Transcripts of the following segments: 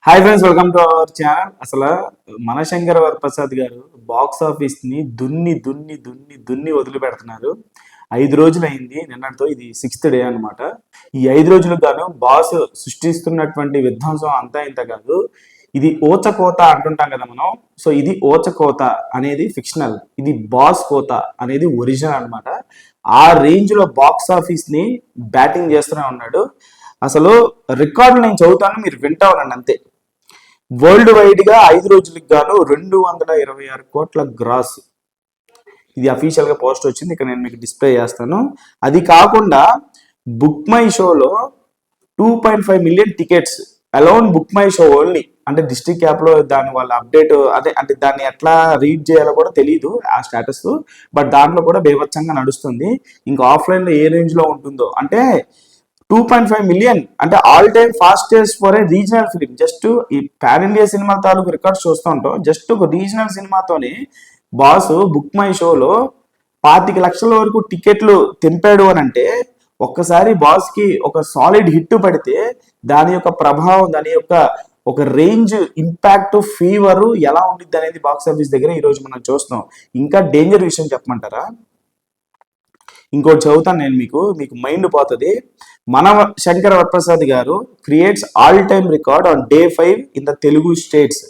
Hi friends, welcome to our channel. అసలు మనశంకర వరప్రసాద్ గారు box office ని దున్ని దున్ని దున్ని దున్ని వదిలిపెడుతున్నారు. 5 రోజులు అయింది, నిన్నటితో ఇది 6th డే అనమాట. ఈ 5 రోజులకు గాను బాస్ సృష్టిస్తున్నటువంటి విధ్వంసం అంతా ఇంత కాదు. ఇది ఓచకోత అంటుంటాం కదా మనం. సో ఇది ఓచకోత అనేది ఫిక్షనల్, ఇది బాస్ కోత అనేది ఒరిజినల్ అనమాట. ఆ రేంజ్ లో బాక్స్ ఆఫీస్ ని బ్యాటింగ్ చేస్తూనే ఉన్నాడు. అసలు రికార్డులు నేను చదువుతాను, మీరు వింటా ఉండండి అంతే. వరల్డ్ వైడ్ గా 5 రోజులకు గాను 226 కోట్ల గ్రాస్, ఇది అఫీషియల్ గా పోస్ట్ వచ్చింది. ఇక్కడ నేను మీకు డిస్ప్లే చేస్తాను. అది కాకుండా బుక్ మై షోలో 2.5 million tickets alone book my show only. అంటే డిస్ట్రిక్ట్ యాప్ లో దాని వాళ్ళ అప్డేట్ అదే, అంటే దాన్ని ఎట్లా రీడ్ చేయాలో కూడా తెలియదు ఆ స్టేటస్. బట్ దాంట్లో కూడా బేభత్సంగా నడుస్తుంది. ఇంకా ఆఫ్లైన్ లో ఏ రేంజ్ లో ఉంటుందో అంటే 2.5 మిలియన్ అంటే all time fastest for a regional film. Just ఈ పాన్ ఇండియా సినిమా తాలూకు రికార్డ్స్ చూస్తూ ఉంటాం. జస్ట్ ఒక రీజనల్ సినిమాతోనే బాస్ బుక్ మై షోలో 25 లక్షల వరకు టికెట్లు తెంపాడు అని అంటే, ఒక్కసారి బాస్ కి ఒక సాలిడ్ హిట్ పడితే దాని యొక్క ప్రభావం, దాని యొక్క ఒక రేంజ్, ఇంపాక్ట్, ఫీవర్ ఎలా ఉండిద్ది అనేది బాక్స్ ఆఫీస్ దగ్గర ఈ రోజు మనం చూస్తున్నాం. ఇంకా డేంజర్ విషయం చెప్పమంటారా? ఇంకోటి చదువుతాను నేను, మీకు మైండ్ పోతుంది. మన శంకర వరప్రసాద్ గారు creates all time record on day 5 in the Telugu states.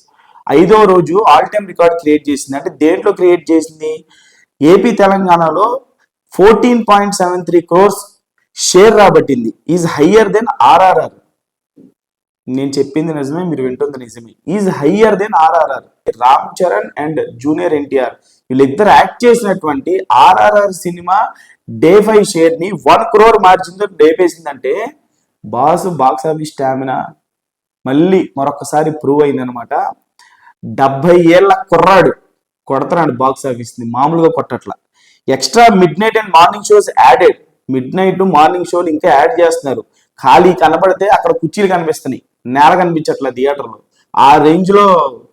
5వ రోజు ఆల్ టైమ్ రికార్డ్ క్రియేట్ చేసింది. అంటే దేంట్లో క్రియేట్ చేసింది? ఏపీ తెలంగాణలో 14.73 crores షేర్ రాబట్టింది. Is higher than RRR. నేను చెప్పింది నిజమే, మీరు వింటుంది నిజమే. Is higher than RRR. Ram Charan and junior NTR వీళ్ళిద్దరు యాక్ట్ చేసినటువంటి ఆర్ఆర్ఆర్ సినిమా డే 5 షేర్ ని 1 crore మార్జిన్ తో లేపేసిందంటే బాక్స్ ఆఫీస్ స్టామినా మళ్ళీ మరొకసారి ప్రూవ్ అయిందనమాట. 70 ఏళ్ల కుర్రాడు కొడతాడు బాక్స్ ఆఫీస్ ని, మామూలుగా కొట్టట్ల. Extra midnight and morning shows added. Midnight morning షోలు ఇంకా యాడ్ చేస్తున్నారు. ఖాళీ కనబడితే అక్కడ కుర్చీలు కనిపిస్తున్నాయి, నేల కనిపించట్ల థియేటర్లో. ఆ రేంజ్ లో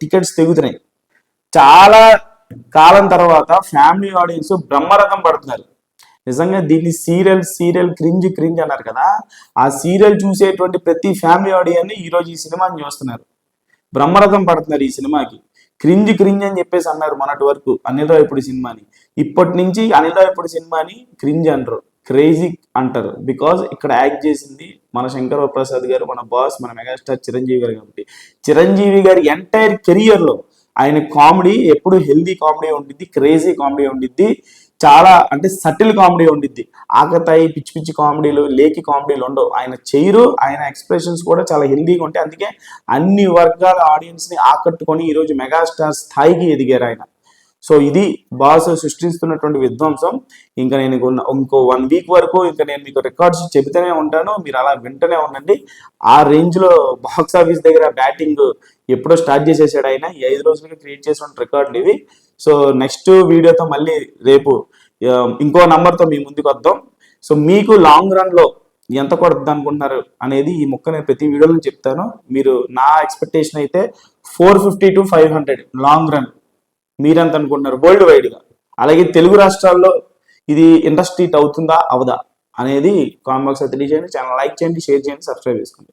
టికెట్స్ తెగుతున్నాయి. చాలా కాలం తర్వాత ఫ్యామిలీ ఆడియన్స్ బ్రహ్మరథం పడుతున్నారు. నిజంగా దీన్ని సీరియల్ క్రింజ్ అన్నారు కదా. ఆ సీరియల్ చూసేటువంటి ప్రతి ఫ్యామిలీ ఆడియన్స్ ఈ రోజు ఈ సినిమాని చూస్తున్నారు, బ్రహ్మరథం పడుతున్నారు ఈ సినిమాకి. క్రింజ్ అని చెప్పేసి అన్నారు మొన్నటి వరకు అనిల్ రావిపూడి సినిమాని. ఇప్పటి నుంచి అనిల్ రావిపూడి సినిమాని క్రింజ్ అంటారు, క్రేజీ అంటారు. బికాజ్ ఇక్కడ యాక్ట్ చేసింది మన శంకర ప్రసాద్ గారు, మన బాస్, మన మెగాస్టార్ చిరంజీవి గారు. కాబట్టి చిరంజీవి గారి ఎంటైర్ కెరియర్ లో ఆయన కామెడీ ఎప్పుడు హెల్దీ కామెడీ ఉండిద్ది, క్రేజీ కామెడీ ఉండిద్ది, చాలా అంటే సటిల్ కామెడీ ఉండిద్ది. ఆకతాయి పిచ్చి పిచ్చి కామెడీలు, లేకి కామెడీలు ఉండవు. ఆయన చేయరు, ఆయన ఎక్స్ప్రెషన్స్ కూడా చాలా హెల్దీగా ఉంటాయి. అందుకే అన్ని వర్గాల ఆడియన్స్ ని ఆకట్టుకొని ఈరోజు మెగాస్టార్ స్థాయికి ఎదిగారు ఆయన. సో ఇది బాస్ సృష్టిస్తున్నటువంటి విధ్వంసం. ఇంకా నేను ఇంకో 1 వీక్ వరకు ఇంకా నేను మీకు రికార్డ్స్ చెబుతూనే ఉంటాను, మీరు అలా వింటూనే ఉండండి. ఆ రేంజ్ లో బాక్స్ ఆఫీస్ దగ్గర బ్యాటింగ్ ఎప్పుడో స్టార్ట్ చేసేసాడు ఆయన. ఈ 5 రోజులుగా క్రియేట్ చేసిన రికార్డులు ఇవి. సో నెక్స్ట్ వీడియోతో మళ్ళీ రేపు ఇంకో నంబర్తో మీ ముందుకు వద్దాం. సో మీకు లాంగ్ రన్ లో ఎంత కొడుతుంది అనుకుంటున్నారు అనేది ఈ ముక్క నేను ప్రతి వీడియోలో చెప్తాను. మీరు నా ఎక్స్పెక్టేషన్ అయితే 450 to 500 లాంగ్ రన్. మీరెంత అనుకుంటున్నారు వరల్డ్ వైడ్ గా? అలాగే తెలుగు రాష్ట్రాల్లో ఇది ఇండస్ట్రీ అవుతుందా అవదా అనేది కామెంట్ బాక్స్ లో తెలియజేయండి. ఛానల్ లైక్ చేయండి, షేర్ చేయండి, సబ్స్క్రైబ్ చేసుకోండి.